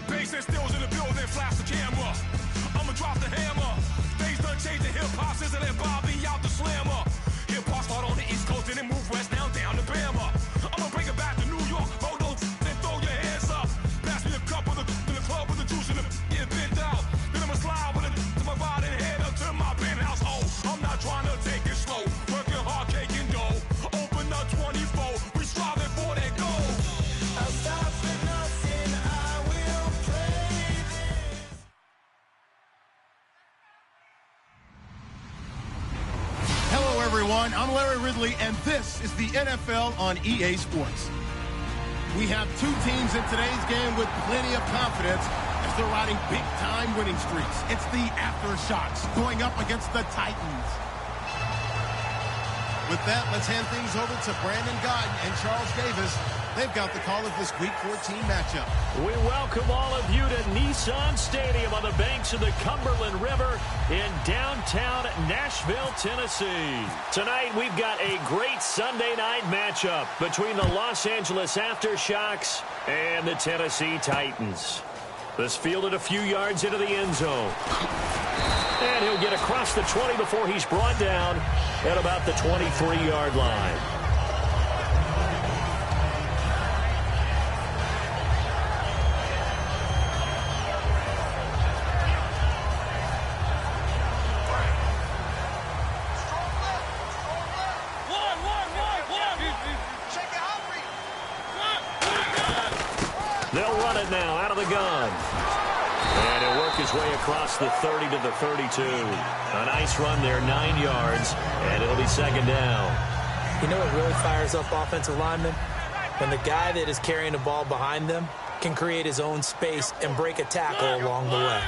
Bass and stills in the building, flash the camera. I'ma drop the hammer. Things done changed the hip-hop since I let Bobby out the slammer. Hip-hop start on the East Coast and then move west down to Bama. I'ma bring it back to New York. Hold those and throw your hands up. Pass me a cup of the club with the juice in the get bent out. Then I'ma slide with it to my body and head up to my penthouse. Oh, I'm not trying to take it slow. Working hard, caking dough. Open up 24. We striving for that goal. I'll stop for nothing. I will play this. Hello, everyone. I'm Larry Ridley, and this is the NFL on EA Sports. We have two teams in today's game with plenty of confidence as they're riding big-time winning streaks. It's the Aftershocks going up against the Titans. With that, let's hand things over to Brandon Godden and Charles Davis. They've got the call of this Week 14 matchup. We welcome all of you to Nissan Stadium on the banks of the Cumberland River in downtown Nashville, Tennessee. Tonight, we've got a great Sunday night matchup between the Los Angeles Aftershocks and the Tennessee Titans. This fielded a few yards into the end zone. And he'll get across the 20 before he's brought down at about the 23-yard line. They'll run it now out of the gun. And he'll work his way across the 30 to the 32. A nice run there, 9 yards, and it'll be second down. You know what really fires up offensive linemen? When the guy that is carrying the ball behind them can create his own space and break a tackle along the way.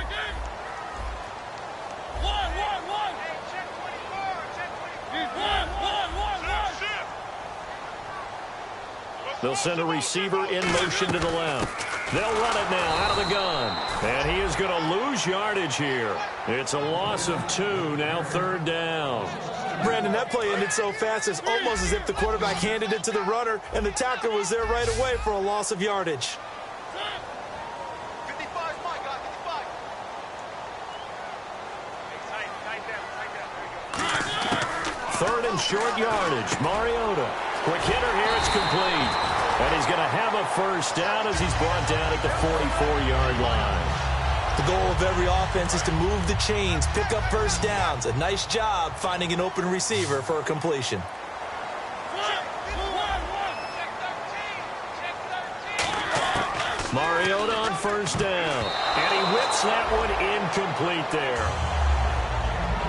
They'll send a receiver in motion to the left. They'll run it now out of the gun. And he is going to lose yardage here. It's a loss of 2, now third down. Brandon, that play ended so fast, it's almost as if the quarterback handed it to the runner and the tackler was there right away for a loss of yardage. 55, my God, 55. Third and short yardage. Mariota. Quick hitter here. It's complete. And he's going to have a first down as he's brought down at the 44-yard line. The goal of every offense is to move the chains, pick up first downs. A nice job finding an open receiver for a completion. Mariota on first down. And he whips that one incomplete there.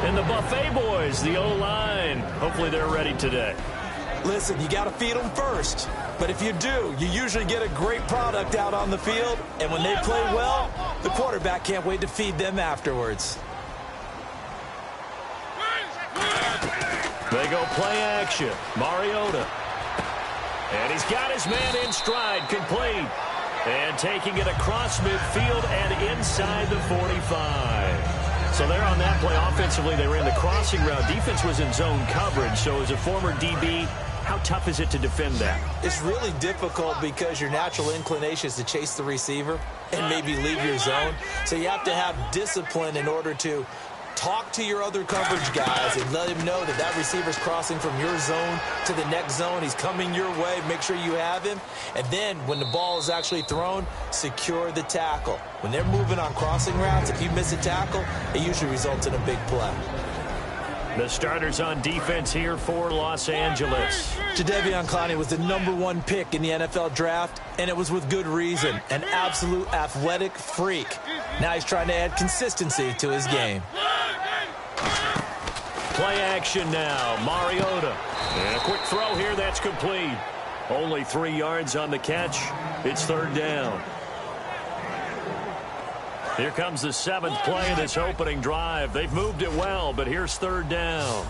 And the Buffet boys, the O-line, hopefully they're ready today. Listen, you got to feed them first. But if you do, you usually get a great product out on the field. And when they play well, the quarterback can't wait to feed them afterwards. They go play action. Mariota. And he's got his man in stride, complete. And taking it across midfield and inside the 45. So there on that play, offensively, they ran the crossing route. Defense was in zone coverage. So as a former DB, how tough is it to defend that? It's really difficult because your natural inclination is to chase the receiver and maybe leave your zone. So you have to have discipline in order to talk to your other coverage guys and let him know that that receiver's crossing from your zone to the next zone. He's coming your way. Make sure you have him. And then when the ball is actually thrown, secure the tackle. When they're moving on crossing routes, if you miss a tackle, it usually results in a big play. The starters on defense here for Los Angeles. Jadeveon Clowney was the #1 pick in the NFL draft, and it was with good reason. An absolute athletic freak. Now he's trying to add consistency to his game. Play action now. Mariota. And a quick throw here. That's complete. Only 3 yards on the catch. It's third down. Here comes the 7th play of this opening drive. They've moved it well, but here's third down.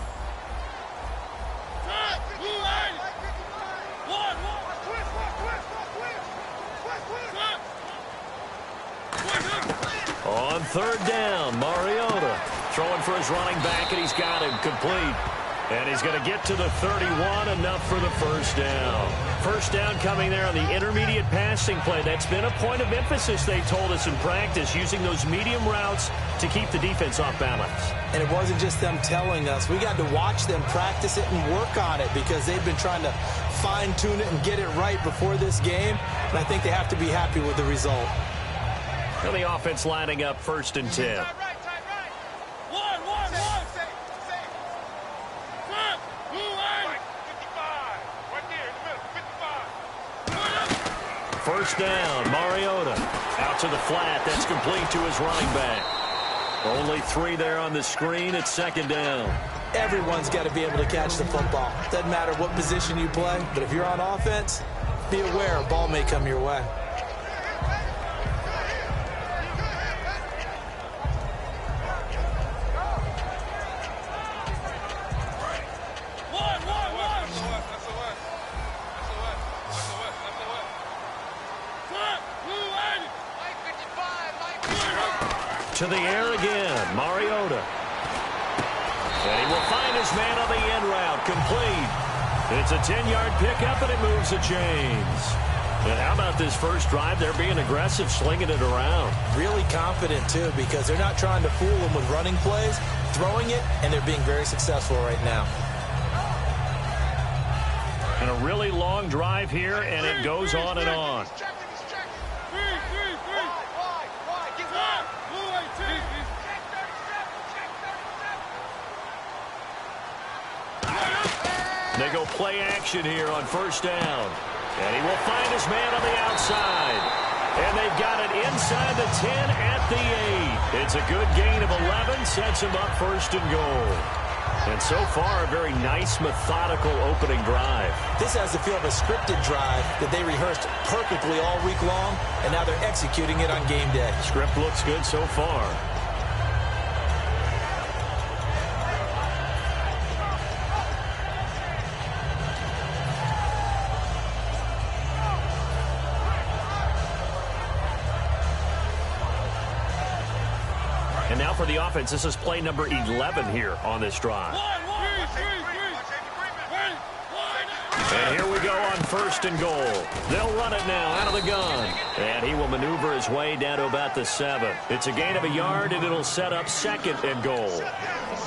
On third down, Mariota throwing for his running back, and he's got him complete. And he's going to get to the 31, enough for the first down. First down coming there on the intermediate passing play. That's been a point of emphasis, they told us in practice, using those medium routes to keep the defense off balance. And it wasn't just them telling us. We got to watch them practice it and work on it because they've been trying to fine-tune it and get it right before this game. And I think they have to be happy with the result. And the offense lining up 1st and 10. First down, Mariota. Out to the flat. That's complete to his running back. Only 3 there on the screen. It's 2nd down. Everyone's got to be able to catch the football. Doesn't matter what position you play, but if you're on offense, be aware a ball may come your way. To the air again, Mariota. And he will find his man on the end route, complete. It's a 10-yard pickup, and it moves the chains. And how about this first drive? They're being aggressive, slinging it around. Really confident, too, because they're not trying to fool them with running plays, throwing it, and they're being very successful right now. And a really long drive here, and it goes on and on. They go play action here on first down. And he will find his man on the outside. And they've got it inside the 10 at the 8. It's a good gain of 11. Sets him up 1st and goal. And so far, a very nice, methodical opening drive. This has the feel of a scripted drive that they rehearsed perfectly all week long, and now they're executing it on game day. Script looks good so far. And now for the offense, this is play number 11 here on this drive. And here we go on 1st and goal. They'll run it now out of the gun. And he will maneuver his way down to about the 7. It's a gain of a yard, and it'll set up 2nd and goal.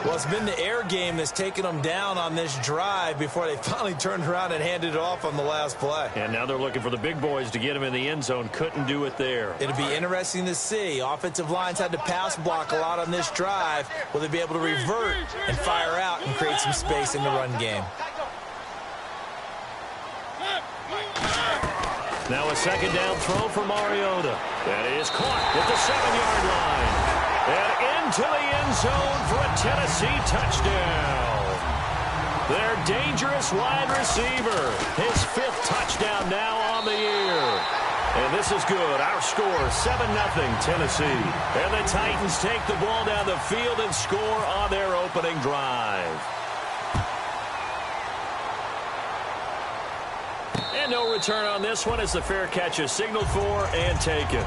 Well, it's been the air game that's taken them down on this drive before they finally turned around and handed it off on the last play. And now they're looking for the big boys to get him in the end zone. Couldn't do it there. It'll be interesting to see. Offensive lines had to pass block a lot on this drive. Will they be able to revert and fire out and create some space in the run game? Now a 2nd down throw for Mariota. That is caught at the 7-yard line. And into the end zone for a Tennessee touchdown. Their dangerous wide receiver. His 5th touchdown now on the year. And this is good. Our score, 7-0 Tennessee. And the Titans take the ball down the field and score on their opening drive. And no return on this one as the fair catch is signaled for and taken.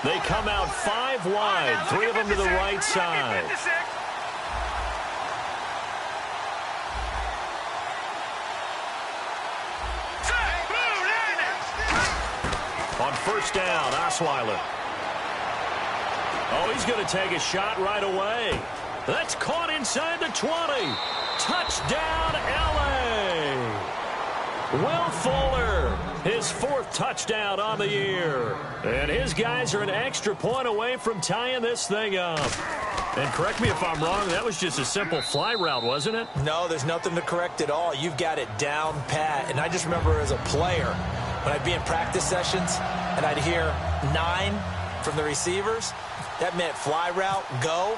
They come out 5 wide, 3 of them to the right side. On first down, Osweiler. Oh, he's going to take a shot right away. That's caught inside the 20. Touchdown, L.A. Will Fuller, his 4th touchdown on the year. And his guys are an extra point away from tying this thing up. And correct me if I'm wrong, that was just a simple fly route, wasn't it? No, there's nothing to correct at all. You've got it down pat. And I just remember as a player, when I'd be in practice sessions and I'd hear 9 from the receivers, that meant fly route, go,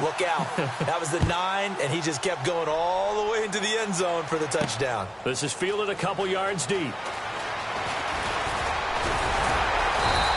look out. That was the 9, and he just kept going all the way into the end zone for the touchdown. This is fielded a couple yards deep.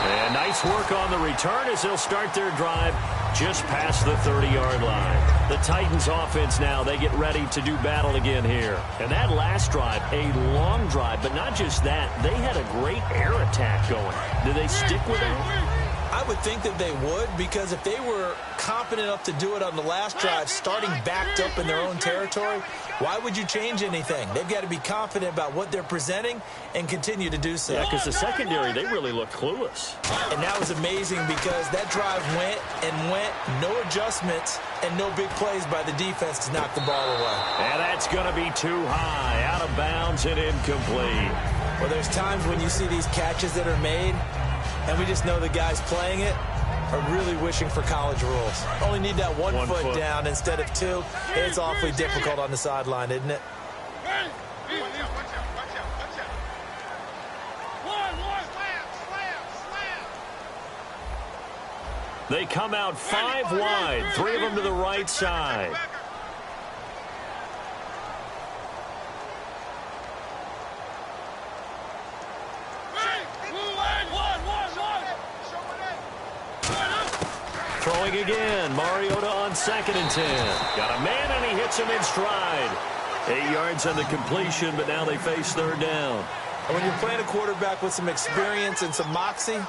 And nice work on the return as they'll start their drive just past the 30-yard line. The Titans offense now, they get ready to do battle again here. And that last drive, a long drive, but not just that, they had a great air attack going. Do they stick with it? I would think that they would, because if they were confident enough to do it on the last drive, starting backed up in their own territory, why would you change anything? They've got to be confident about what they're presenting and continue to do so. Yeah, because the secondary, they really look clueless. And that was amazing because that drive went and went, no adjustments, and no big plays by the defense to knock the ball away. And that's going to be too high, out of bounds and incomplete. Well, there's times when you see these catches that are made, and we just know the guys playing it are really wishing for college rules. Only need that one foot down instead of two. It's awfully difficult on the sideline, isn't it? They come out 5 wide, 3 of them to the right side. Throwing again, Mariota on 2nd and 10. Got a man and he hits him in stride. 8 yards on the completion, but now they face 3rd down. And when you're playing a quarterback with some experience and some moxie,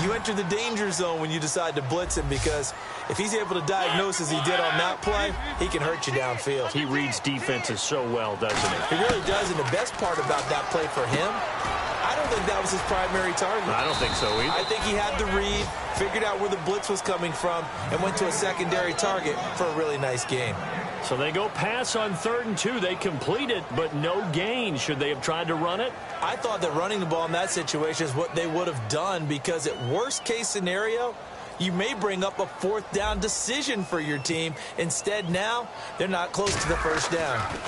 you enter the danger zone when you decide to blitz him, because if he's able to diagnose as he did on that play, he can hurt you downfield. He reads defenses so well, doesn't he? He really does, and the best part about that play for him, I don't think that was his primary target. I don't think so either. I think he had the read, figured out where the blitz was coming from, and went to a secondary target for a really nice gain. So they go pass on 3rd and 2. They complete it, but no gain. Should they have tried to run it? I thought that running the ball in that situation is what they would have done, because at worst case scenario, you may bring up a 4th down decision for your team. Instead, now, they're not close to the 1st down.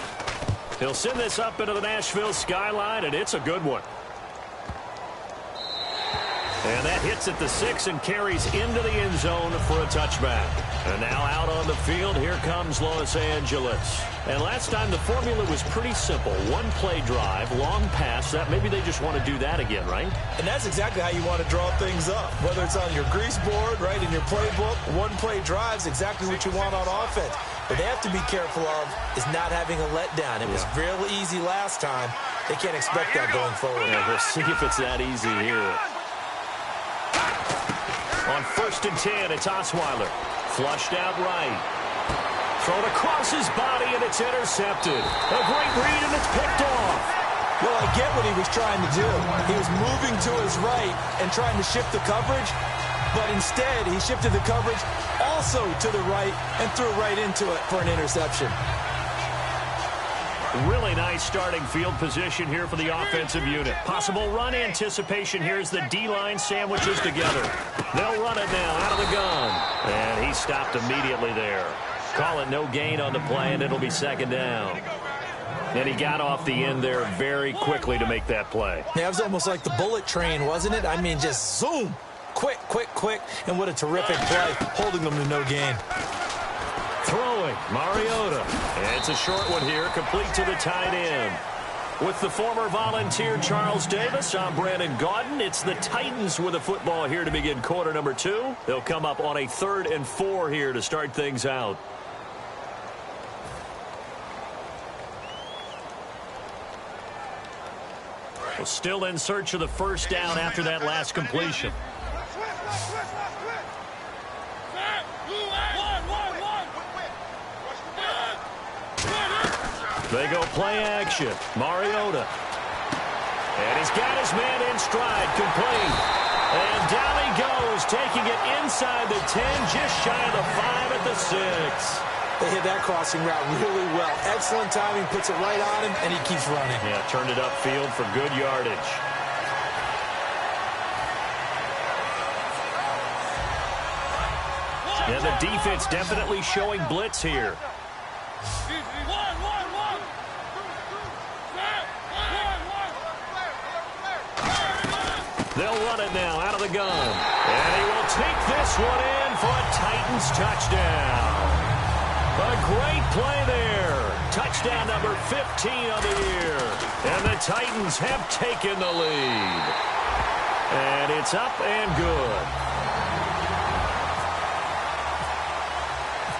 He'll send this up into the Nashville skyline, and it's a good one. And that hits at the 6 and carries into the end zone for a touchback. And now out on the field, here comes Los Angeles. And last time the formula was pretty simple. 1-play drive, long pass. That maybe they just want to do that again, right? And that's exactly how you want to draw things up. Whether it's on your grease board, right, in your playbook, 1-play drive's exactly what you want on offense. What they have to be careful of is not having a letdown. It was real easy last time. They can't expect that going forward. Yeah, we'll see if it's that easy here. On 1st and 10, it's Osweiler. Flushed out right. Thrown across his body, and it's intercepted. A great read, and it's picked off. Well, I get what he was trying to do. He was moving to his right and trying to shift the coverage, but instead he shifted the coverage also to the right and threw right into it for an interception. Really nice starting field position here for the offensive unit. Possible run anticipation here as the D-line sandwiches together. They'll run it now out of the gun. And he stopped immediately there. Call it no gain on the play, and it'll be 2nd down. And he got off the end there very quickly to make that play. Yeah, it was almost like the bullet train, wasn't it? I mean, just zoom. Quick, quick, quick. And what a terrific play, holding them to no gain. Throwing, Mariota. And it's a short one here, complete to the tight end. With the former Volunteer Charles Davis, I'm Brandon Gaudin. It's the Titans with a football here to begin quarter number 2. They'll come up on a 3rd and 4 here to start things out. Well, still in search of the 1st down after that last completion. They go play action. Mariota. And he's got his man in stride, complete. And down he goes, taking it inside the 10, just shy of the 5 at the 6. They hit that crossing route really well. Excellent timing, puts it right on him, and he keeps running. Yeah, turned it upfield for good yardage. And the defense definitely showing blitz here. They'll run it now out of the gun. And he will take this one in for a Titans touchdown. A great play there. Touchdown number 15 on the year. And the Titans have taken the lead. And it's up and good.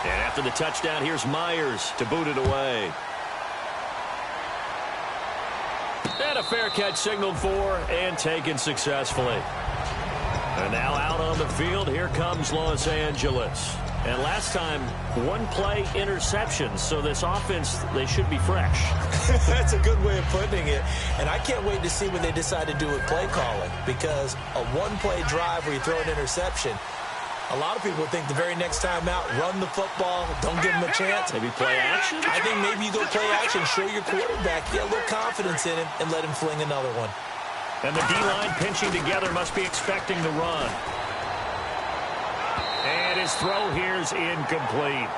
And After the touchdown, here's Myers to boot it away. And a fair catch signaled for and taken successfully. And now out on the field, here comes Los Angeles. And last time, one play interception, so this offense, they should be fresh. That's a good way of putting it. And I can't wait to see what they decide to do with play calling, because a one-play drive where you throw an interception, a lot of people think the very next time out, run the football, don't give them a chance. Maybe play action? I think maybe you go play action, show your quarterback, get a little confidence in him, and let him fling another one. And the D-line pinching together must be expecting the run. And his throw here is incomplete.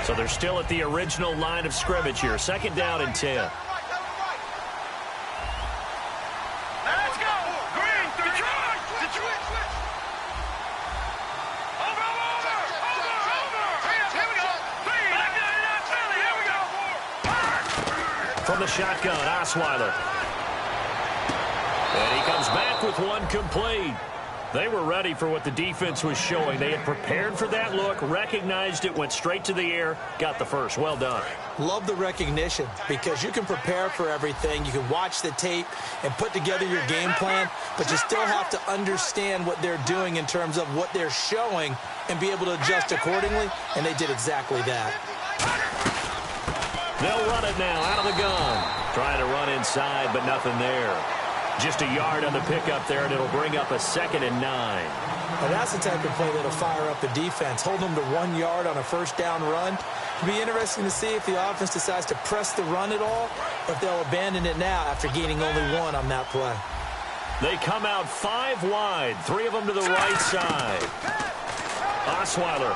So they're still at the original line of scrimmage here. 2nd down and 10. From the shotgun, Osweiler. And he comes back with one complete. They were ready for what the defense was showing. They had prepared for that look, recognized it, went straight to the air, got the first. Well done. Love the recognition, because you can prepare for everything. You can watch the tape and put together your game plan, but you still have to understand what they're doing in terms of what they're showing and be able to adjust accordingly, and they did exactly that. They'll run it now out of the gun. Trying to run inside, but nothing there. Just a yard on the pickup there, and it'll bring up a 2nd and 9. Now that's the type of play that'll fire up the defense. Hold them to 1 yard on a first down run. It'll be interesting to see if the offense decides to press the run at all, or if they'll abandon it now after gaining only 1 on that play. They come out 5 wide, 3 of them to the right side. Osweiler.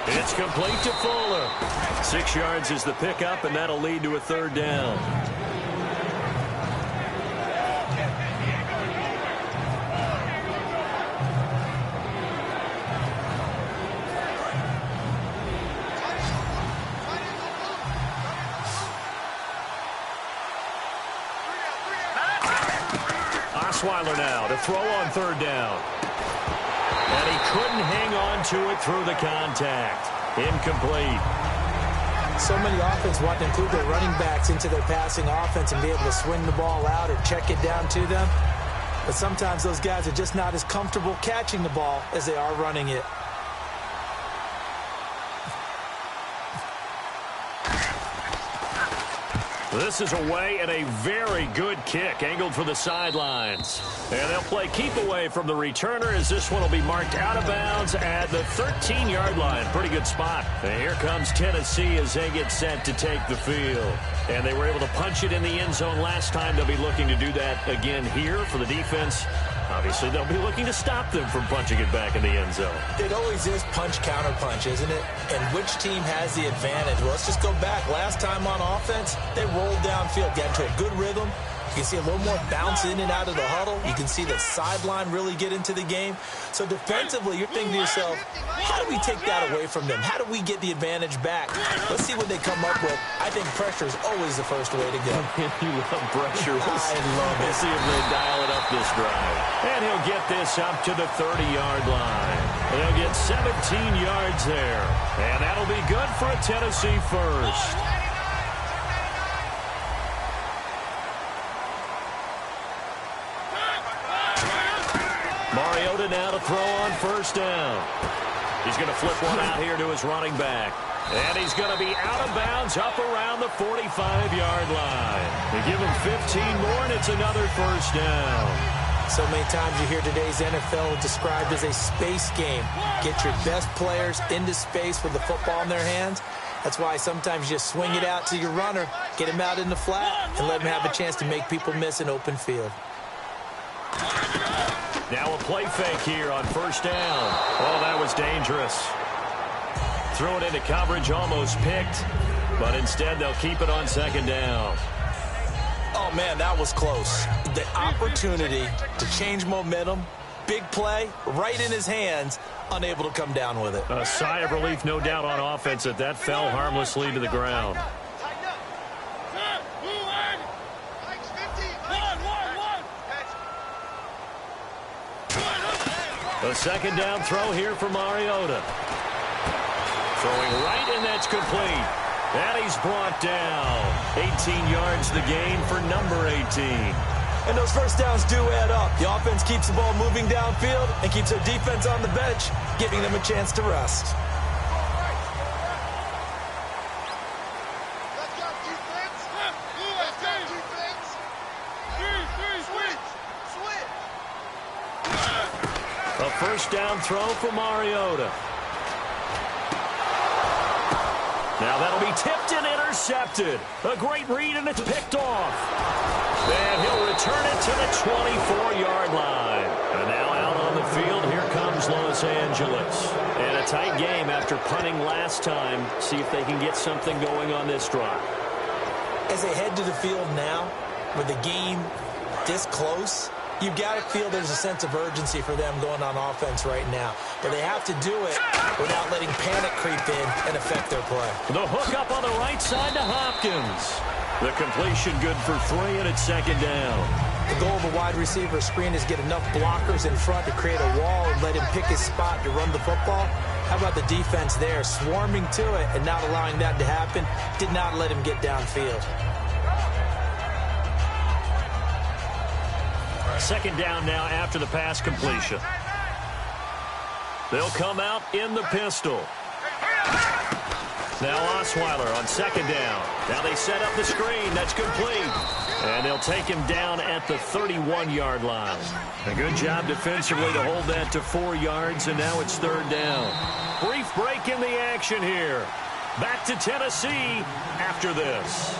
It's complete to Fuller. 6 yards is the pickup, and that'll lead to a 3rd down. Osweiler now to throw on 3rd down. And he couldn't hang on to it through the contact. Incomplete. So many offenses want to include their running backs into their passing offense and be able to swing the ball out or check it down to them. But sometimes those guys are just not as comfortable catching the ball as they are running it. This is away and a very good kick angled for the sidelines. And they'll play keep away from the returner as this one will be marked out of bounds at the 13-yard line. Pretty good spot. And here comes Tennessee as they get set to take the field. And they were able to punch it in the end zone last time. They'll be looking to do that again here for the defense. Obviously, they'll be looking to stop them from punching it back in the end zone. It always is punch-counter-punch, isn't it? And which team has the advantage? Well, let's just go back. Last time on offense, they rolled downfield, got into a good rhythm. You can see a little more bounce in and out of the huddle. You can see the sideline really get into the game. So defensively, you're thinking to yourself, how do we take that away from them? How do we get the advantage back? Let's see what they come up with. I think pressure is always the first way to go. You love pressure. I love it. Let's see if they dial it up this drive. And he'll get this up to the 30-yard line. They'll get 17 yards there. And that'll be good for a Tennessee first. Mariota now to throw on 1st down. He's going to flip one out here to his running back. And he's going to be out of bounds up around the 45-yard line. They give him 15 more, and it's another 1st down. So many times you hear today's NFL described as a space game. Get your best players into space with the football in their hands. That's why sometimes you just swing it out to your runner, get him out in the flat, and let him have a chance to make people miss an open field. Now a play fake here on 1st down. Oh, that was dangerous. Threw it into coverage, almost picked. But instead, they'll keep it on 2nd down. Oh, man, that was close. The opportunity to change momentum, big play right in his hands, unable to come down with it. A sigh of relief, no doubt, on offense that fell harmlessly to the ground. A second down throw here for Mariota. Throwing right, and that's complete. And he's brought down. 18 yards the gain for number 18. And those first downs do add up. The offense keeps the ball moving downfield and keeps their defense on the bench, giving them a chance to rest. A first down throw for Mariota. Now that'll be tipped and intercepted. A great read, and it's picked off. And he'll return it to the 24-yard line. And now out on the field, here comes Los Angeles. And a tight game after punting last time. See if they can get something going on this drive. As they head to the field now, with the game this close, you've got to feel there's a sense of urgency for them going on offense right now. But they have to do it without letting panic creep in and affect their play. The hook up on the right side to Hopkins. The completion good for 3, and it's second down. The goal of a wide receiver screen is get enough blockers in front to create a wall and let him pick his spot to run the football. How about the defense there, swarming to it and not allowing that to happen? Did not let him get downfield. Second down now after the pass completion. They'll come out in the pistol. Now Osweiler on second down. Now they set up the screen. That's complete. And they'll take him down at the 31-yard line. A good job defensively to hold that to 4 yards, and now it's third down. Brief break in the action here. Back to Tennessee after this.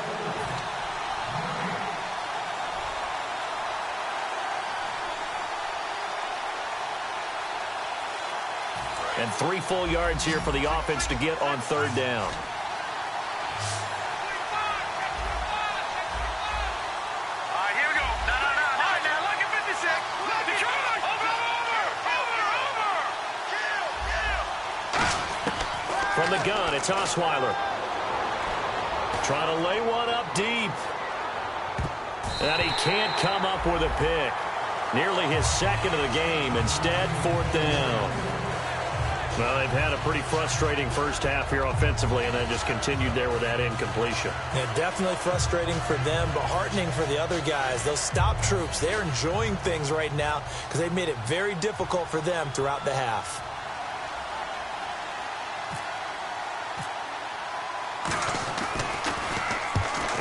And 3 full yards here for the offense to get on third down. From the gun, it's Osweiler. Trying to lay one up deep. And he can't come up with a pick. Nearly his second of the game. Instead, fourth down. Well, they've had a pretty frustrating first half here offensively, and then just continued there with that incompletion. Yeah, definitely frustrating for them, but heartening for the other guys. Those stop troops, they're enjoying things right now because they've made it very difficult for them throughout the half.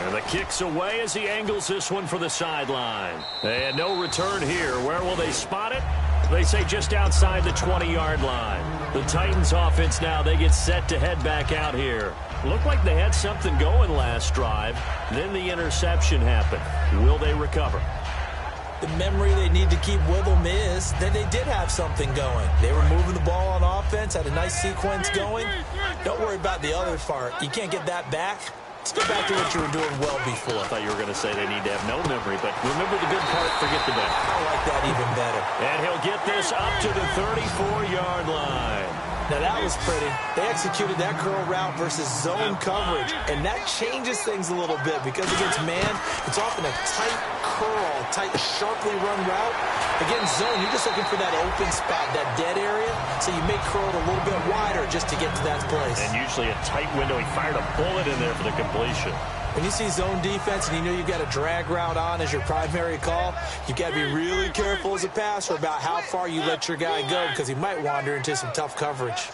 And the kick's away as he angles this one for the sideline. And no return here. Where will they spot it? They say just outside the 20-yard line. The Titans offense now, they get set to head back out here. Looked like they had something going last drive. Then the interception happened. Will they recover? The memory they need to keep with them is that they did have something going. They were moving the ball on offense, had a nice sequence going. Don't worry about the other part. You can't get that back. Let's go back to what you were doing well before. I thought you were going to say they need to have no memory, but remember the good part, forget the bad. I like that even better. And he'll get this up to the 34-yard line. Now that was pretty. They executed that curl route versus zone coverage, and that changes things a little bit because against man, it's often a tight curl, tight, sharply run route. Against zone, you're just looking for that open spot, that dead area, so you may curl it a little bit wider just to get to that place. And usually a tight window. He fired a bullet in there for the completion. When you see zone defense and you know you've got a drag route on as your primary call, you've got to be really careful as a passer about how far you let your guy go because he might wander into some tough coverage.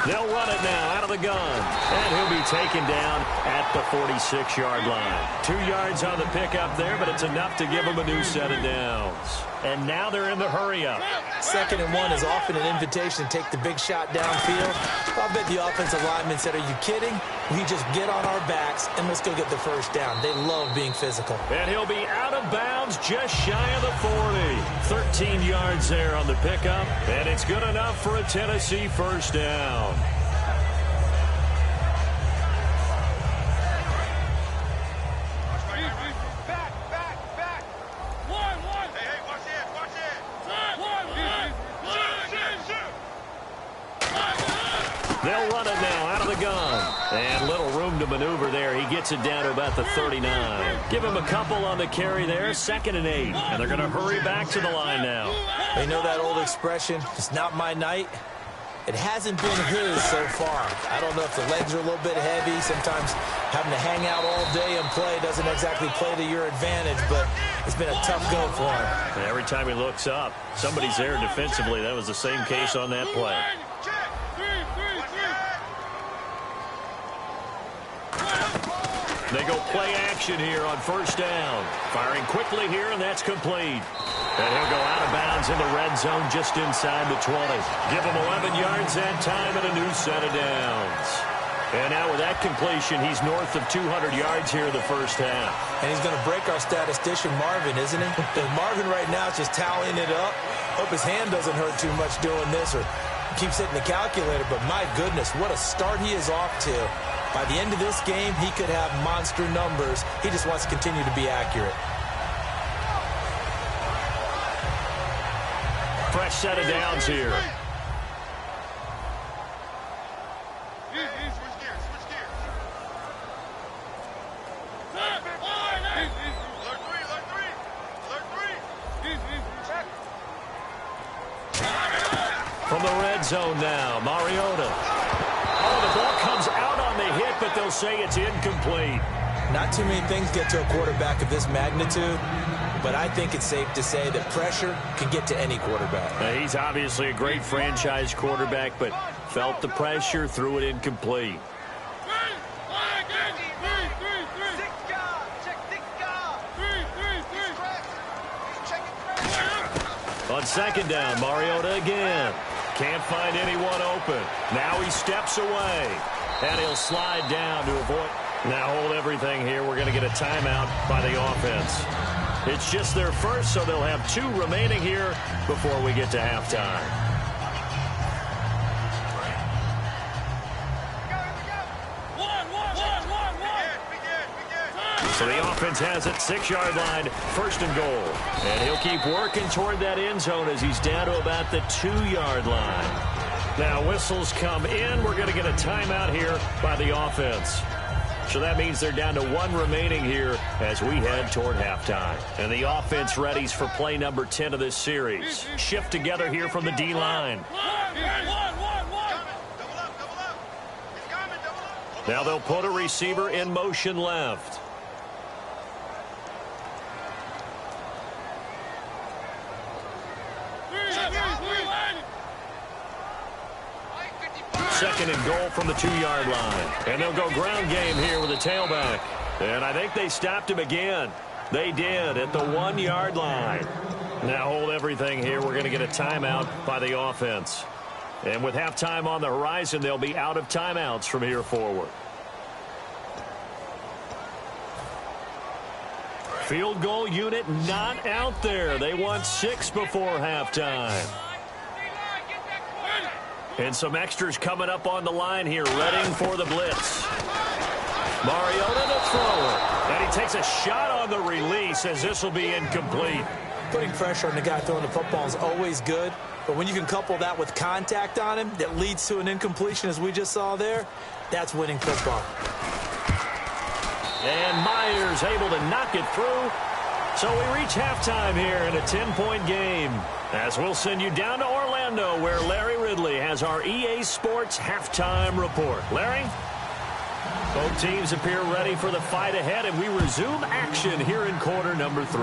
They'll run it now out of the gun. And he'll be taken down at the 46-yard line. 2 yards on the pickup there, but it's enough to give him a new set of downs. And now they're in the hurry-up. 2nd and 1 is often an invitation to take the big shot downfield. I bet the offensive lineman said, are you kidding? We just get on our backs and let's go get the first down. They love being physical. And he'll be out of bounds just shy of the 40. 13 yards there on the pickup. And it's good enough for a Tennessee first down. maneuver there. He gets it down to about the 39. Give him a couple on the carry there, 2nd and 8. And they're going to hurry back to the line now. They know that old expression, it's not my night. It hasn't been his so far. I don't know if the legs are a little bit heavy. Sometimes having to hang out all day and play doesn't exactly play to your advantage, but it's been a tough go for him. And every time he looks up, somebody's there defensively. That was the same case on that play. They go play action here on 1st down. Firing quickly here, and that's complete. And he'll go out of bounds in the red zone just inside the 20. Give him 11 yards that time and a new set of downs. And now with that completion, he's north of 200 yards here in the 1st half. And he's going to break our statistician, Marvin, isn't he? Marvin right now is just tallying it up. Hope his hand doesn't hurt too much doing this or keeps hitting the calculator. But my goodness, what a start he is off to. By the end of this game, he could have monster numbers. He just wants to continue to be accurate. Fresh set of downs here. From the red zone now, Mariota. Oh, the ball comes out on the hit, but they'll say it's incomplete. Not too many things get to a quarterback of this magnitude, but I think it's safe to say that pressure can get to any quarterback. He's obviously a great franchise quarterback, but felt the pressure, threw it incomplete. On 2nd down, Mariota again. Can't find anyone open. Now he steps away, and he'll slide down to avoid. Now hold everything here. We're going to get a timeout by the offense. It's just their first, so they'll have 2 remaining here before we get to halftime. So the offense has it, 6-yard line, 1st and goal. And he'll keep working toward that end zone as he's down to about the 2-yard line. Now whistles come in. We're going to get a timeout here by the offense. So that means they're down to 1 remaining here as we head toward halftime. And the offense readies for play number 10 of this series. Shift together here from the D-line. Now they'll put a receiver in motion left. Second and goal from the 2-yard line. And they'll go ground game here with a tailback. And I think they stopped him again. They did at the 1-yard line. Now hold everything here. We're going to get a timeout by the offense. And with halftime on the horizon, they'll be out of timeouts from here forward. Field goal unit not out there. They want 6 before halftime. And some extras coming up on the line here, readying for the blitz. Mariota to throw it. And he takes a shot on the release as this will be incomplete. Putting pressure on the guy throwing the football is always good, but when you can couple that with contact on him that leads to an incompletion as we just saw there, that's winning football. And Myers able to knock it through. So we reach halftime here in a 10-point game. As we'll send you down to Orlando, where Larry Ridley has our EA Sports halftime report. Larry? Both teams appear ready for the fight ahead, and we resume action here in quarter number 3.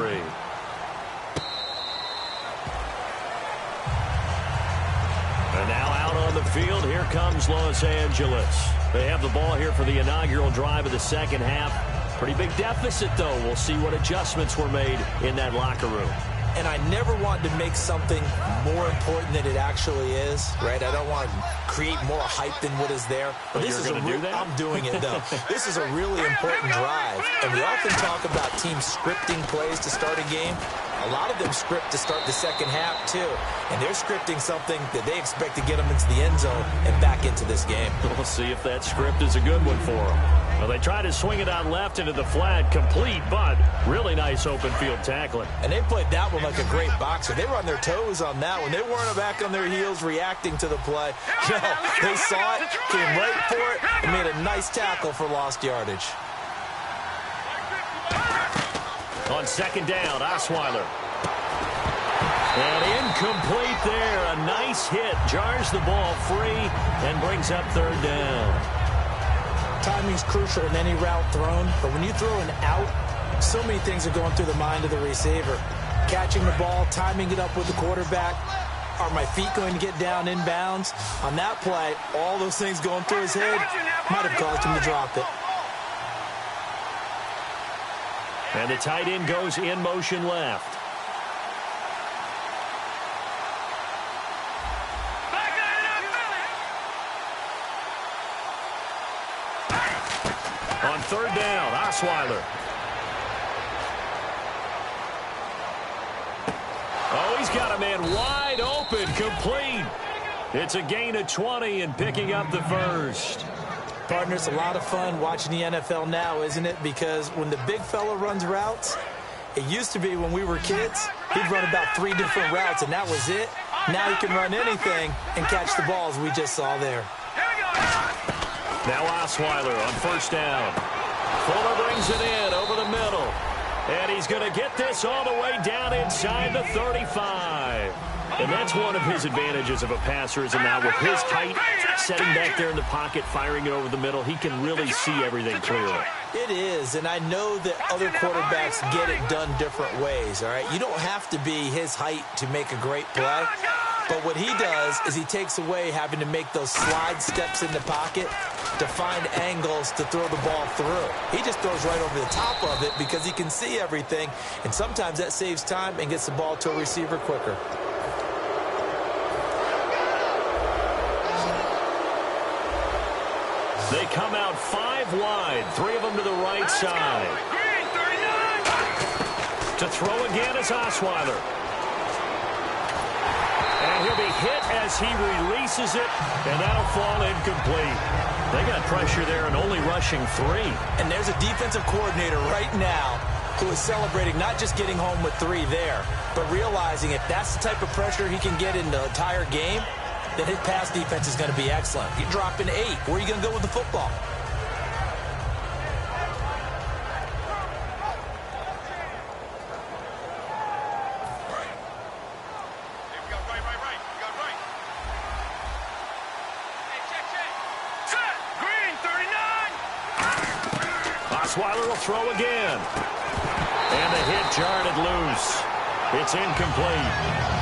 And now out on the field, here comes Los Angeles. They have the ball here for the inaugural drive of the second half. Pretty big deficit, though. We'll see what adjustments were made in that locker room. And I never want to make something more important than it actually is, right? I don't want to create more hype than what is there. But this is do that? I'm doing it, though. This is a really important drive. And we often talk about teams scripting plays to start a game. A lot of them script to start the second half, too. And they're scripting something that they expect to get them into the end zone and back into this game. We'll see if that script is a good one for them. Well, they try to swing it out left into the flat, complete, but really nice open field tackling. And they played that one like a great boxer. They were on their toes on that one. They weren't back on their heels reacting to the play. No, they saw it, came right for it, and made a nice tackle for lost yardage. On second down, Osweiler. And incomplete there. A nice hit. Jars the ball free and brings up third down. Timing's crucial in any route thrown, but when you throw an out, so many things are going through the mind of the receiver. Catching the ball, timing it up with the quarterback. Are my feet going to get down in bounds? On that play, all those things going through his head might have caused him to drop it. And the tight end goes in motion left. On third down, Osweiler. Oh, he's got a man wide open, complete. It's a gain of 20 and picking up the first. Partners, a lot of fun watching the NFL now, isn't it? Because when the big fella runs routes, it used to be when we were kids, he'd run about 3 different routes, and that was it. Now he can run anything and catch the balls we just saw there. Now Osweiler on first down. Fuller brings it in over the middle. And he's going to get this all the way down inside the 35. And that's one of his advantages of a passer, is now with his height, setting back there in the pocket, firing it over the middle, he can really see everything clearly. It is, and I know that other quarterbacks get it done different ways, all right? You don't have to be his height to make a great play. But what he does is he takes away having to make those slide steps in the pocket to find angles to throw the ball through. He just throws right over the top of it because he can see everything, and sometimes that saves time and gets the ball to a receiver quicker. They come out 5 wide, 3 of them to the right side. To throw again is Osweiler. And he'll be hit as he releases it, and that'll fall incomplete. They got pressure there and only rushing 3. And there's a defensive coordinator right now who is celebrating not just getting home with 3 there, but realizing if that's the type of pressure he can get in the entire game, then his pass defense is going to be excellent. You're dropping 8. Where are you going to go with the football? Osweiler will throw again. And the hit jarred it loose. It's incomplete.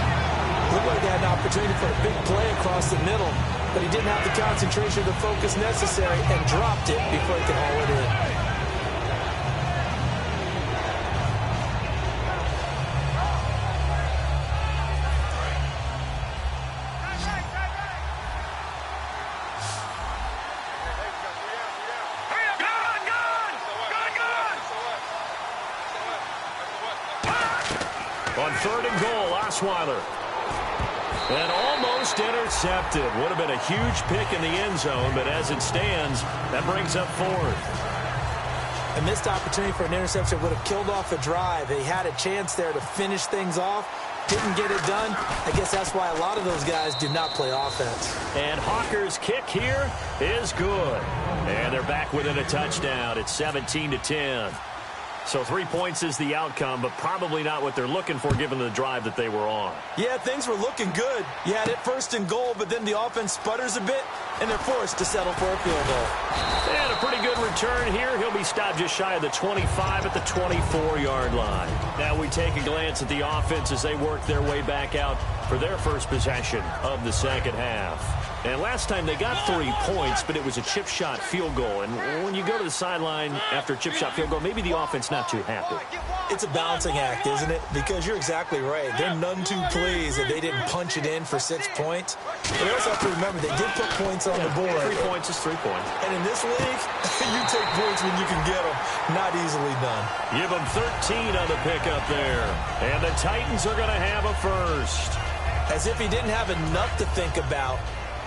Looked like he had an opportunity for a big play across the middle, but he didn't have the concentration or the focus necessary and dropped it before he could haul it in. On third and goal, Osweiler. And almost intercepted. Would have been a huge pick in the end zone, but as it stands, that brings up 4th. A missed opportunity for an interception would have killed off a drive. He had a chance there to finish things off. Didn't get it done. I guess that's why a lot of those guys do not play offense. And Hawker's kick here is good. And they're back within a touchdown. It's 17-10. So 3 points is the outcome, but probably not what they're looking for given the drive that they were on. Yeah, things were looking good. You had it first and goal, but then the offense sputters a bit, and they're forced to settle for a field goal. And a pretty good return here. He'll be stopped just shy of the 25 at the 24-yard line. Now we take a glance at the offense as they work their way back out for their first possession of the second half. And last time they got 3 points, but it was a chip shot field goal. And when you go to the sideline after a chip shot field goal, maybe the offense not too happy. It's a balancing act, isn't it? Because you're exactly right. They're none too pleased that they didn't punch it in for 6 points. But you also have to remember they did put points on the board. 3 points is 3 points. And in this league, you take points when you can get them. Not easily done. Give them 13 on the pickup there. And the Titans are going to have a first. As if he didn't have enough to think about,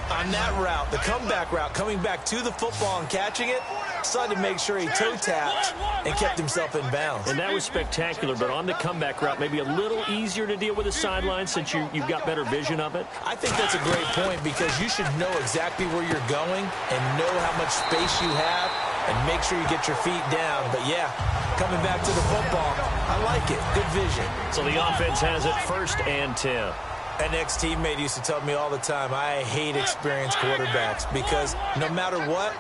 On that route, the comeback route, coming back to the football and catching it, decided to make sure he toe tapped and kept himself in bounds. And that was spectacular, but on the comeback route, maybe a little easier to deal with the sideline since you've got better vision of it. I think that's a great point because you should know exactly where you're going and know how much space you have and make sure you get your feet down. But, yeah, coming back to the football, I like it. Good vision. So the offense has it 1st and 10. An ex-teammate used to tell me all the time, I hate experienced quarterbacks because no matter what,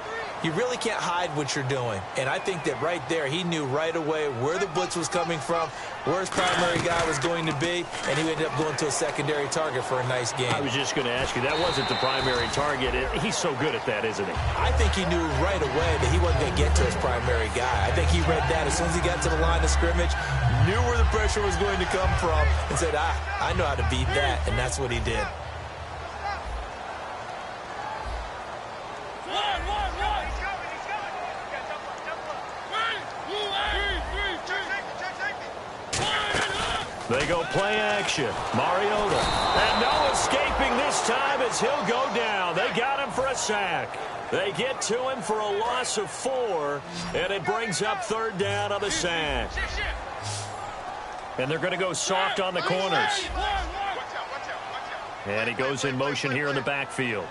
you really can't hide what you're doing. And I think that right there, he knew right away where the blitz was coming from, where his primary guy was going to be, and he ended up going to a secondary target for a nice game. I was just going to ask you, that wasn't the primary target. He's so good at that, isn't he? I think he knew right away that he wasn't going to get to his primary guy. I think he read that as soon as he got to the line of scrimmage, knew where the pressure was going to come from, and said, I know how to beat that, and that's what he did. They go play action. Mariota. And no escaping this time as he'll go down. They got him for a sack. They get to him for a loss of 4, and it brings up 3rd down on the sack. And they're going to go soft on the corners. And he goes in motion here in the backfield.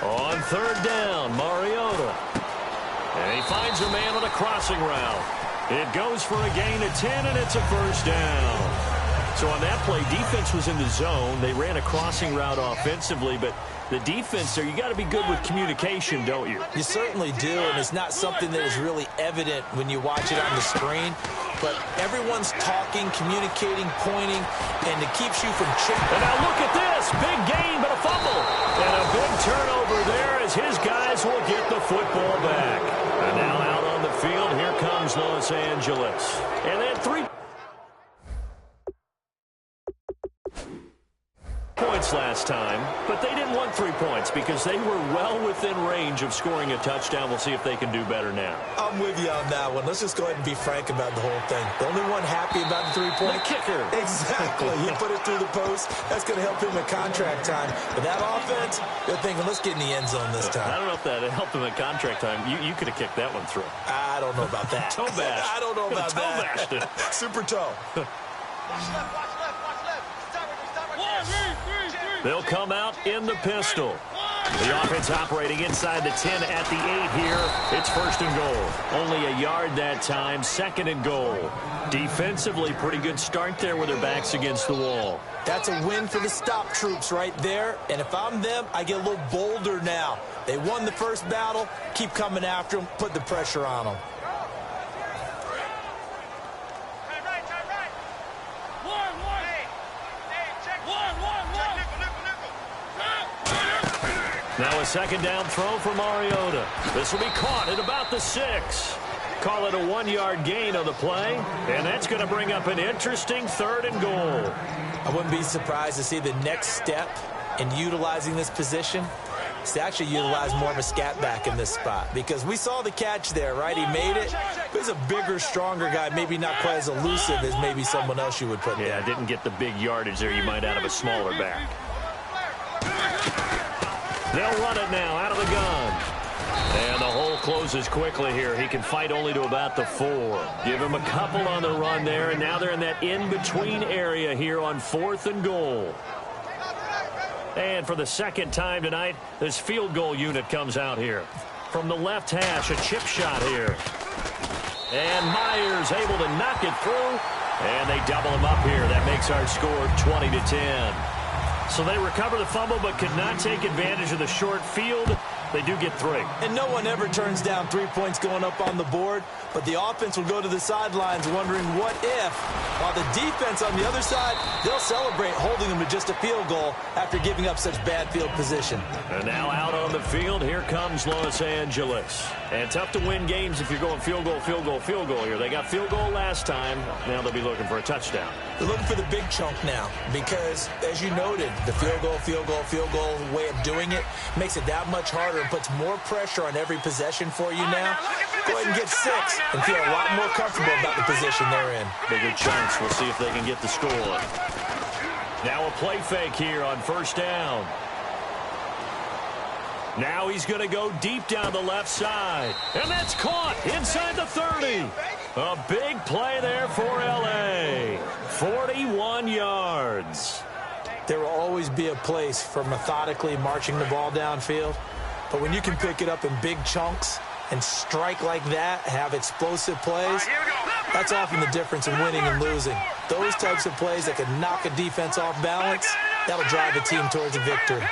On 3rd down, Mariota. And he finds a man on a crossing route. It goes for a gain of 10, and it's a 1st down. So on that play, defense was in the zone. They ran a crossing route offensively, but the defense there, you got to be good with communication, don't you? You certainly do, and it's not something that is really evident when you watch it on the screen. But everyone's talking, communicating, pointing, and it keeps you from chipping. And now look at this. Big gain, but a fumble. And a big turnover there as his guys will get the football back. And now out on the field, here comes Los Angeles. And then 3 points last time, but they didn't want 3 points because they were well within range of scoring a touchdown. We'll see if they can do better now. I'm with you on that one. Let's just go ahead and be frank about the whole thing. The only one happy about the 3-point. The kicker. Exactly. He put it through the post. That's going to help him at contract time. But that offense, they're thinking, let's get in the end zone this time. I don't know if that helped him at contract time. You could have kicked that one through. I don't know about that. Toe bash. I don't know about toe that. Bashed it. Super toe. They'll come out in the pistol. The offense operating inside the 10 at the 8 here. It's 1st and goal. Only a yard that time. 2nd and goal. Defensively, pretty good start there with their backs against the wall. That's a win for the stop troops right there. And if I'm them, I get a little bolder now. They won the first battle. Keep coming after them. Put the pressure on them. Now a 2nd down throw for Mariota. This will be caught at about the 6. Call it a 1-yard gain on the play. And that's going to bring up an interesting 3rd and goal. I wouldn't be surprised to see the next step in utilizing this position is to actually utilize more of a scat back in this spot. Because we saw the catch there, right? He made it. He's a bigger, stronger guy, maybe not quite as elusive as maybe someone else you would put there. Yeah, didn't get the big yardage there you might out of a smaller back. They'll run it now out of the gun. And the hole closes quickly here. He can fight only to about the 4. Give him a couple on the run there, and now they're in that in-between area here on 4th and goal. And for the 2nd time tonight, this field goal unit comes out here. From the left hash, a chip shot here. And Myers able to knock it through, and they double him up here. That makes our score 20-10. So they recover the fumble but could not take advantage of the short field. They do get 3. And no one ever turns down 3 points going up on the board, but the offense will go to the sidelines wondering what if, while the defense on the other side, they'll celebrate holding them to just a field goal after giving up such bad field position. And now out on the field, here comes Los Angeles. And tough to win games if you're going field goal, field goal, field goal here. They got field goal last time. Now they'll be looking for a touchdown. They're looking for the big chunk now because, as you noted, the field goal way of doing it makes it that much harder and puts more pressure on every possession for you now. Go ahead and get 6 and feel a lot more comfortable about the position they're in. Bigger chunks. We'll see if they can get the score. Now a play fake here on first down. Now he's going to go deep down the left side. And that's caught inside the 30. A big play there for L.A. 41 yards. There will always be a place for methodically marching the ball downfield. But when you can pick it up in big chunks and strike like that, have explosive plays, that's often the difference in winning and losing. Those types of plays that can knock a defense off balance, that'll drive a team towards a victory.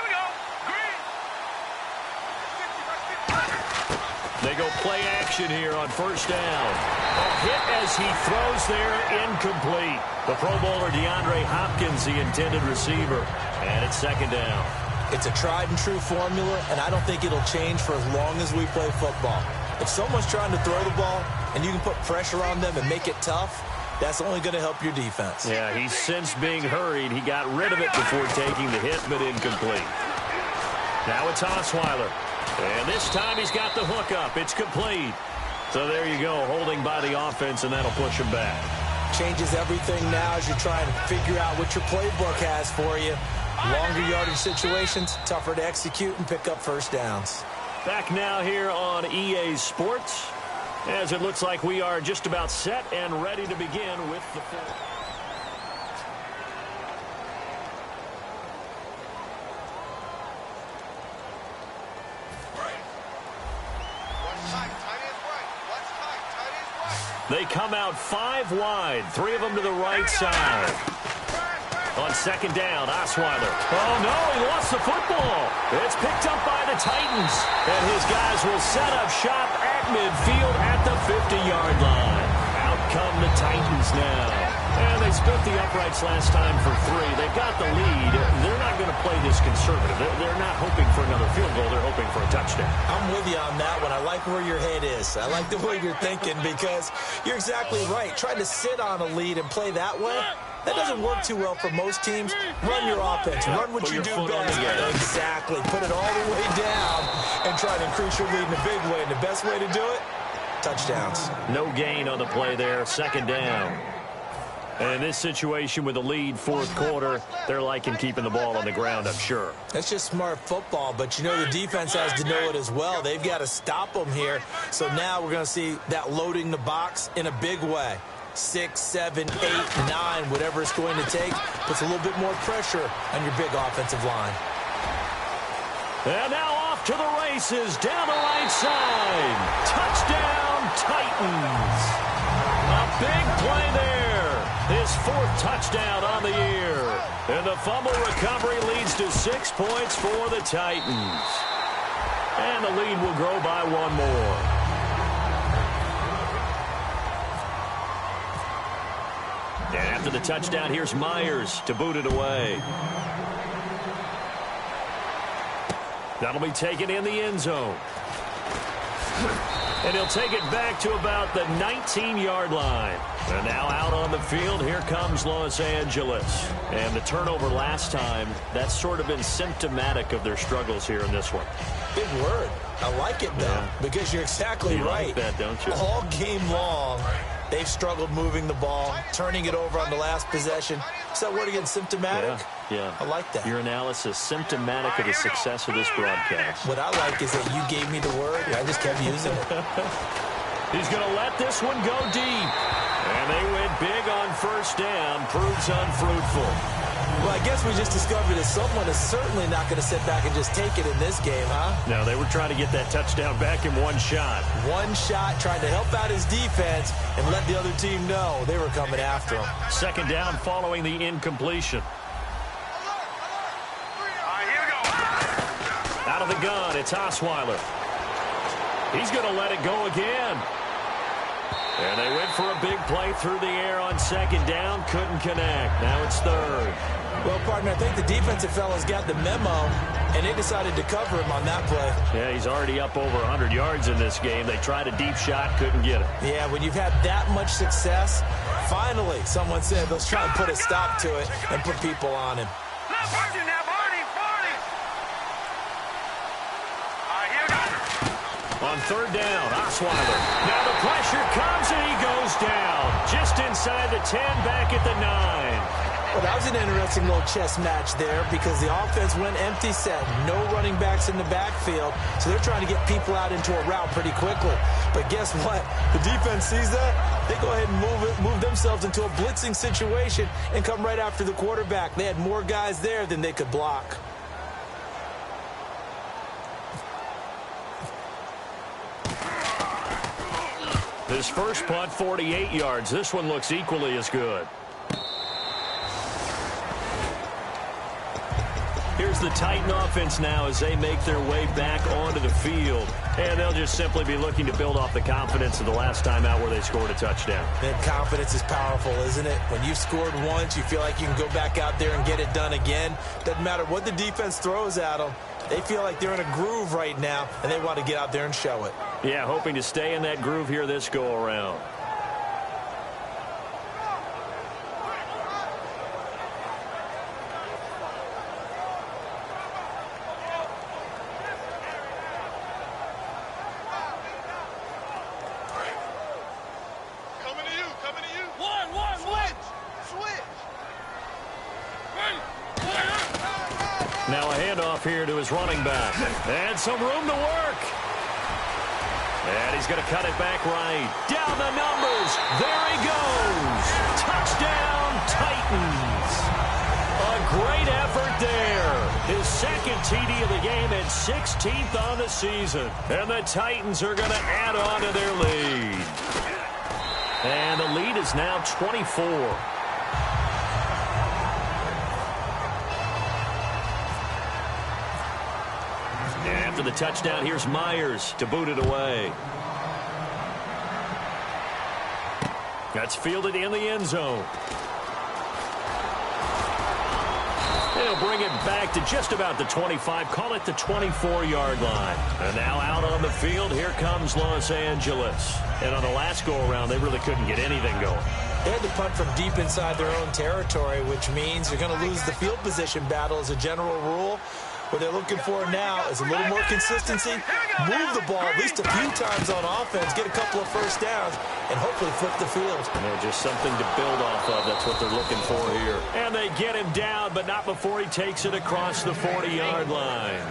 They go play action here on first down. A hit as he throws there, incomplete. The Pro Bowler DeAndre Hopkins, the intended receiver. And it's second down. It's a tried and true formula, and I don't think it'll change for as long as we play football. If someone's trying to throw the ball and you can put pressure on them and make it tough, that's only going to help your defense. Yeah, he's since being hurried. He got rid of it before taking the hit, but incomplete. Now it's Osweiler. And this time he's got the hook up. It's complete. So there you go, holding by the offense, and that'll push him back. Changes everything now as you're trying to figure out what your playbook has for you. Longer yardage situations, tougher to execute and pick up first downs. Back now here on EA Sports, as it looks like we are just about set and ready to begin with the full. They come out 5 wide, 3 of them to the right side. On second down, Osweiler. Oh, no, he lost the football. It's picked up by the Titans. And his guys will set up shop at midfield at the 50-yard line. Out come the Titans now. And they split the uprights last time for 3. They've got the lead. They're not going to play this conservative. They're not hoping for another field goal. They're hoping for a touchdown. I'm with you on that one. I like where your head is. I like the way you're thinking because you're exactly right. Trying to sit on a lead and play that way, that doesn't work too well for most teams. Run your offense. Run what you do best. Exactly. Put it all the way down and try to increase your lead in a big way. And the best way to do it, touchdowns. No gain on the play there. Second down. And in this situation with the lead fourth quarter, they're liking keeping the ball on the ground, I'm sure. That's just smart football, but you know the defense has to know it as well. They've got to stop them here. So now we're going to see that loading the box in a big way. 6, 7, 8, 9, whatever it's going to take, puts a little bit more pressure on your big offensive line. And now off to the races, down the right side. Touchdown, Titans. A big play there. His 4th touchdown on the year. And the fumble recovery leads to 6 points for the Titans. And the lead will grow by 1 more. And after the touchdown, here's Myers to boot it away. That'll be taken in the end zone. And he'll take it back to about the 19-yard line. And now out on the field, here comes Los Angeles. And the turnover last time, that's sort of been symptomatic of their struggles here in this one. Big word. I like it, though, because you're exactly right. You like that, don't you? All game long, they've struggled moving the ball, turning it over on the last possession. Is that word again, symptomatic? Yeah. I like that. Your analysis, symptomatic of the success of this broadcast. What I like is that you gave me the word, and I just kept using it. He's going to let this one go deep. And they went big on first down. Proves unfruitful. Well, I guess we just discovered that someone is certainly not going to sit back and just take it in this game, huh? No, they were trying to get that touchdown back in one shot. One shot, trying to help out his defense and let the other team know they were coming after him. Second down following the incompletion. Out of the gun, it's Osweiler. He's going to let it go again. And they went for a big play through the air on second down. Couldn't connect. Now it's third. Well, partner, I think the defensive fellas got the memo, and they decided to cover him on that play. Yeah, he's already up over 100 yards in this game. They tried a deep shot, couldn't get it. Yeah, when you've had that much success, Finally, someone said, let's try and put a stop to it and put people on him. On third down, Osweiler. Now the pressure comes and he goes down. Just inside the 10, back at the 9. Well, that was an interesting little chess match there because the offense went empty set. No running backs in the backfield, so they're trying to get people out into a route pretty quickly. But guess what? The defense sees that. They go ahead and move themselves into a blitzing situation and come right after the quarterback. They had more guys there than they could block. His first punt, 48 yards. This one looks equally as good. Here's the Titan offense now as they make their way back onto the field. And they'll just simply be looking to build off the confidence of the last time out where they scored a touchdown. Man, confidence is powerful, isn't it? When you've scored once, you feel like you can go back out there and get it done again. Doesn't matter what the defense throws at them. They feel like they're in a groove right now, and they want to get out there and show it. Yeah, hoping to stay in that groove here this go-around. Now a handoff here to his running back. And some room to work. And he's going to cut it back right. Down the numbers. There he goes. Touchdown, Titans. A great effort there. His second TD of the game and 16th on the season. And the Titans are going to add on to their lead. And the lead is now 24. After the touchdown, here's Myers to boot it away. That's fielded in the end zone. They'll bring it back to just about the 25, call it the 24-yard line. And now out on the field, here comes Los Angeles. And on the last go-around, they really couldn't get anything going. They had to punt from deep inside their own territory, which means you're going to lose the field position battle as a general rule. What they're looking for now is a little more consistency, move the ball at least a few times on offense, get a couple of first downs, and hopefully flip the field. And just something to build off of. That's what they're looking for here. And they get him down, but not before he takes it across the 40-yard line.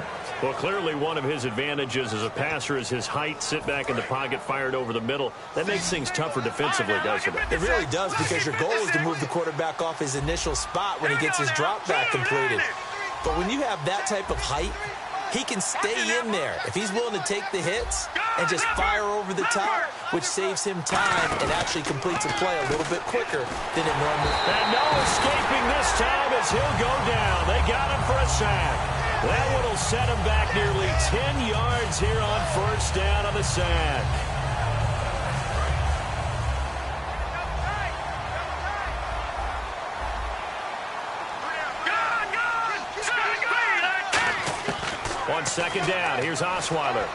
Well, clearly one of his advantages as a passer is his height, sit back in the pocket, fired over the middle. That makes things tougher defensively, doesn't it? It really does, because your goal is to move the quarterback off his initial spot when he gets his drop back completed. But when you have that type of height, he can stay in there if he's willing to take the hits and just fire over the top, which saves him time and actually completes a play a little bit quicker than it normally. And no escaping this time as he'll go down. They got him for a sack. That one will set him back nearly 10 yards here on first down on the sack. On second down, here's Osweiler.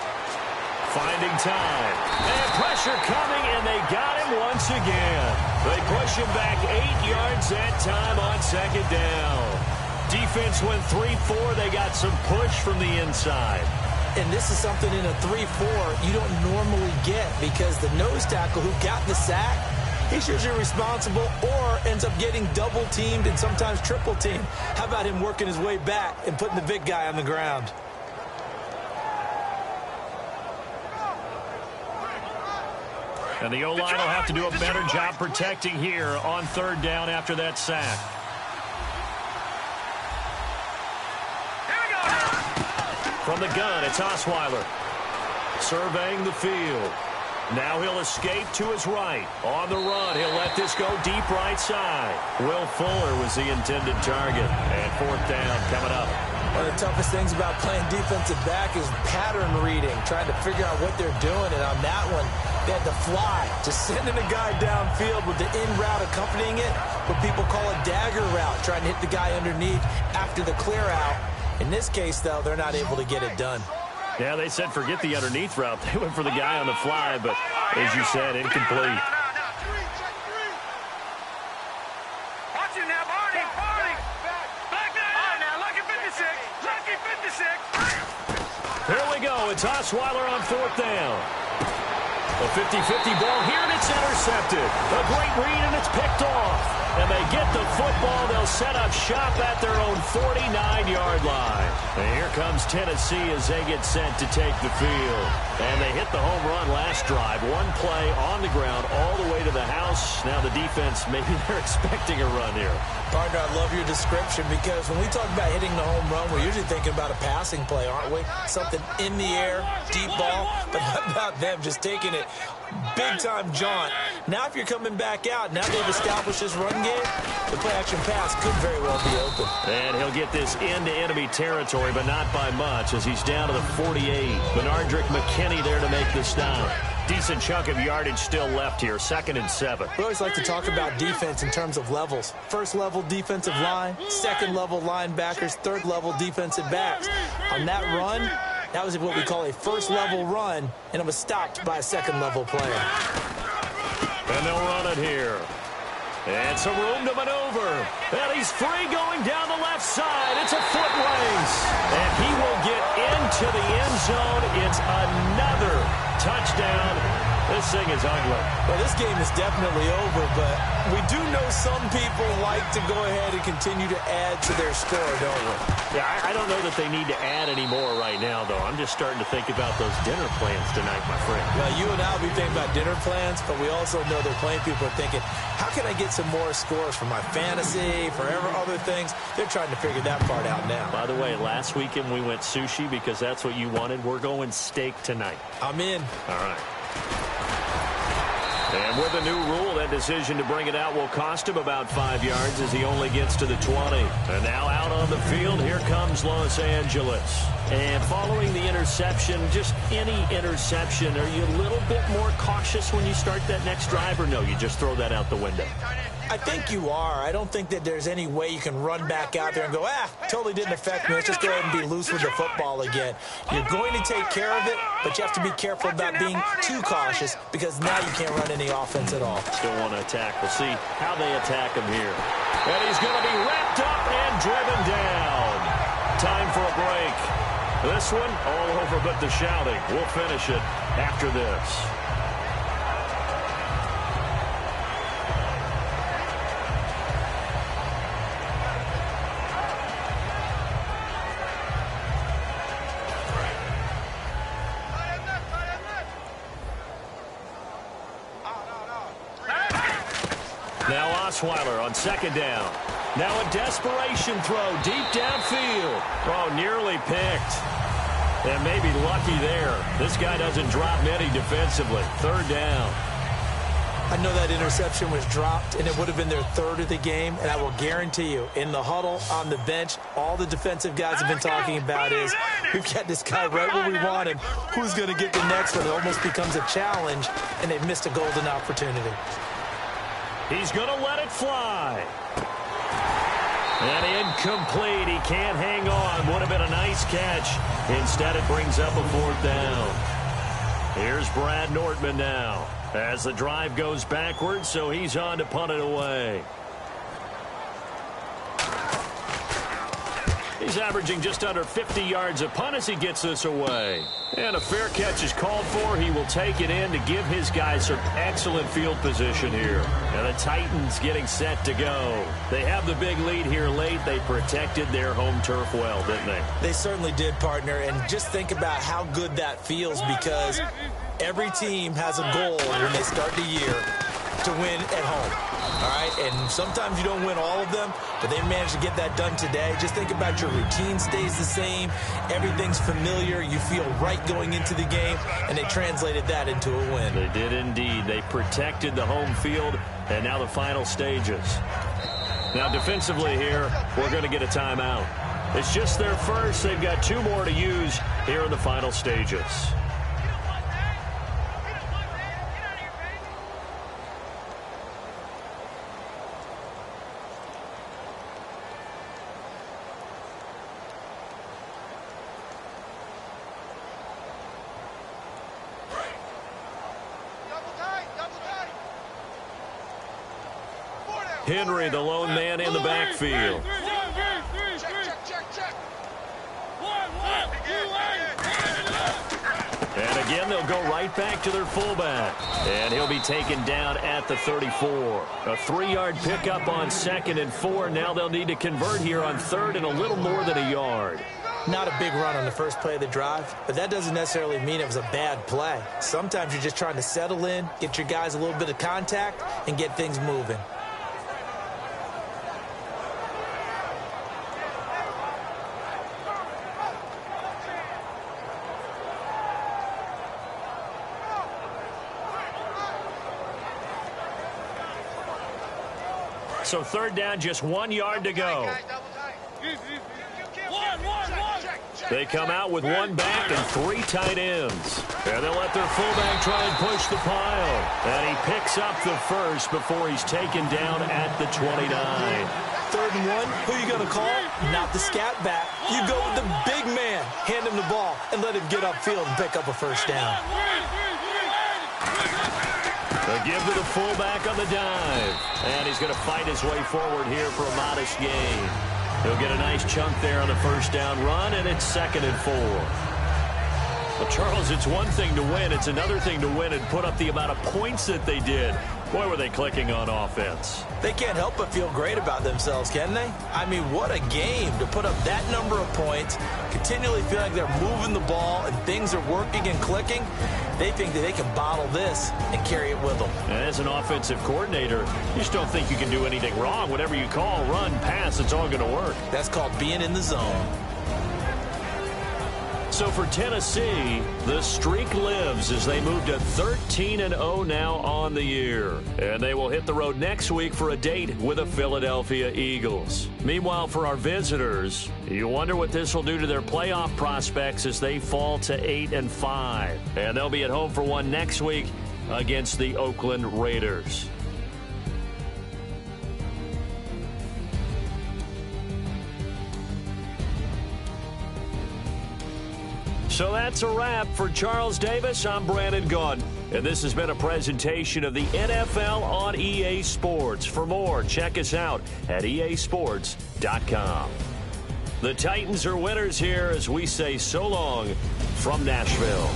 Finding time. And pressure coming, and they got him once again. They push him back 8 yards that time on second down. Defense went 3-4. They got some push from the inside. And this is something in a 3-4 you don't normally get, because the nose tackle who got the sack, he's usually responsible or ends up getting double-teamed and sometimes triple-teamed. How about him working his way back and putting the big guy on the ground? And the O-line will have to do a better job protecting here on third down after that sack. From the gun, it's Osweiler. Surveying the field. Now he'll escape to his right. On the run, he'll let this go deep right side. Will Fuller was the intended target. And fourth down coming up. One of the toughest things about playing defensive back is pattern reading, trying to figure out what they're doing. And on that one, they had to fly, just sending a guy downfield with the in route accompanying it, what people call a dagger route, trying to hit the guy underneath after the clear out. In this case, though, they're not able to get it done. Yeah, they said forget the underneath route. They went for the guy on the fly, but as you said, incomplete. Osweiler on 4th down. A 50-50 ball here, and it's intercepted. A great read, and it's picked off. And they get the football. They'll set up shop at their own 49-yard line. And here comes Tennessee as they get set to take the field. And they hit the home run last drive. One play on the ground all the way to the house. Now the defense, maybe they're expecting a run here. Partner, I love your description because when we talk about hitting the home run, we're usually thinking about a passing play, aren't we? Something in the air, deep ball. But how about them just taking it big-time jaunt? Now if you're coming back out, now they've established this run game, the play-action pass could very well be open. And he'll get this into enemy territory, but not by much as he's down to the 48. Benardrick McKinney there to make the stop. Decent chunk of yardage still left here, 2nd and 7. We always like to talk about defense in terms of levels. First level defensive line, second level linebackers, third level defensive backs. On that run, that was what we call a first level run, and it was stopped by a second level player. And they'll run it here. And some room to maneuver. And he's free going down the left side. It's a foot race. And he will get into the end zone. It's another touchdown. This thing is ugly. Well, this game is definitely over, but we do know some people like to go ahead and continue to add to their score, don't we? Yeah, I don't know that they need to add any more right now, though. I'm just starting to think about those dinner plans tonight, my friend. Well, you and I will be thinking about dinner plans, but we also know they're playing people are thinking, how can I get some more scores for my fantasy, for other things? They're trying to figure that part out now. By the way, last weekend we went sushi because that's what you wanted. We're going steak tonight. I'm in. All right. And with a new rule, that decision to bring it out will cost him about 5 yards as he only gets to the 20. And now out on the field, here comes Los Angeles. And following the interception, just any interception, are you a little bit more cautious when you start that next drive, or no, you just throw that out the window? I think you are. I don't think that there's any way you can run back out there and go, totally didn't affect me. Let's just go ahead and be loose with the football again. You're going to take care of it, but you have to be careful about being too cautious because now you can't run any offense at all. Still want to attack. We'll see how they attack him here. And he's going to be wrapped up and driven down. Time for a break. This one all over but the shouting. We'll finish it after this. Now Osweiler on 2nd down. Now a desperation throw deep downfield. Oh, nearly picked. And maybe lucky there. This guy doesn't drop many defensively. 3rd down. I know that interception was dropped, and it would have been their 3rd of the game, and I will guarantee you, in the huddle, on the bench, all the defensive guys have been talking about is, we've got this guy right where we want him. Who's going to get the next one? It almost becomes a challenge, and they've missed a golden opportunity. He's going to let it fly. And incomplete. He can't hang on. Would have been a nice catch. Instead, it brings up a 4th down. Here's Brad Nortman now as the drive goes backwards, so he's on to punt it away. He's averaging just under 50 yards a punt as he gets this away. And a fair catch is called for. He will take it in to give his guys some excellent field position here. And the Titans getting set to go. They have the big lead here late. They protected their home turf well, didn't they? They certainly did, partner. And just think about how good that feels because every team has a goal when they start the year to win at home. All right, and sometimes you don't win all of them, but they managed to get that done today. Just think about your routine stays the same. Everything's familiar. You feel right going into the game, and they translated that into a win. They did indeed. They protected the home field, and now the final stages. Now defensively here, we're going to get a timeout. It's just their first. They've got 2 more to use here in the final stages. Henry, the lone man in the backfield. Check. they'll go right back to their fullback. And he'll be taken down at the 34. A 3-yard pickup on 2nd and 4. Now they'll need to convert here on 3rd and a little more than a yard. Not a big run on the first play of the drive, but that doesn't necessarily mean it was a bad play. Sometimes you're just trying to settle in, get your guys a little bit of contact, and get things moving. So 3rd down, just 1 yard to go. They come out with 1 back and 3 tight ends. And they'll let their fullback try and push the pile. And he picks up the first before he's taken down at the 29. 3rd and 1, who are you going to call? Not the scat back. You go with the big man. Hand him the ball and let him get upfield and pick up a first down. The give to the fullback on the dive. And he's going to fight his way forward here for a modest gain. He'll get a nice chunk there on the first down run, and it's 2nd and 4. Well, Charles, it's one thing to win. It's another thing to win and put up the amount of points that they did. Boy, were they clicking on offense. They can't help but feel great about themselves, can they? I mean, what a game to put up that number of points, continually feel like they're moving the ball and things are working and clicking. They think that they can bottle this and carry it with them. And as an offensive coordinator, you just don't think you can do anything wrong. Whatever you call, run, pass, it's all going to work. That's called being in the zone. So for Tennessee, the streak lives as they move to 13-0 now on the year. And they will hit the road next week for a date with the Philadelphia Eagles. Meanwhile, for our visitors, you wonder what this will do to their playoff prospects as they fall to 8-5. And they'll be at home for one next week against the Oakland Raiders. So that's a wrap. For Charles Davis, I'm Brandon Gaudin. And this has been a presentation of the NFL on EA Sports. For more, check us out at easports.com. The Titans are winners here as we say so long from Nashville.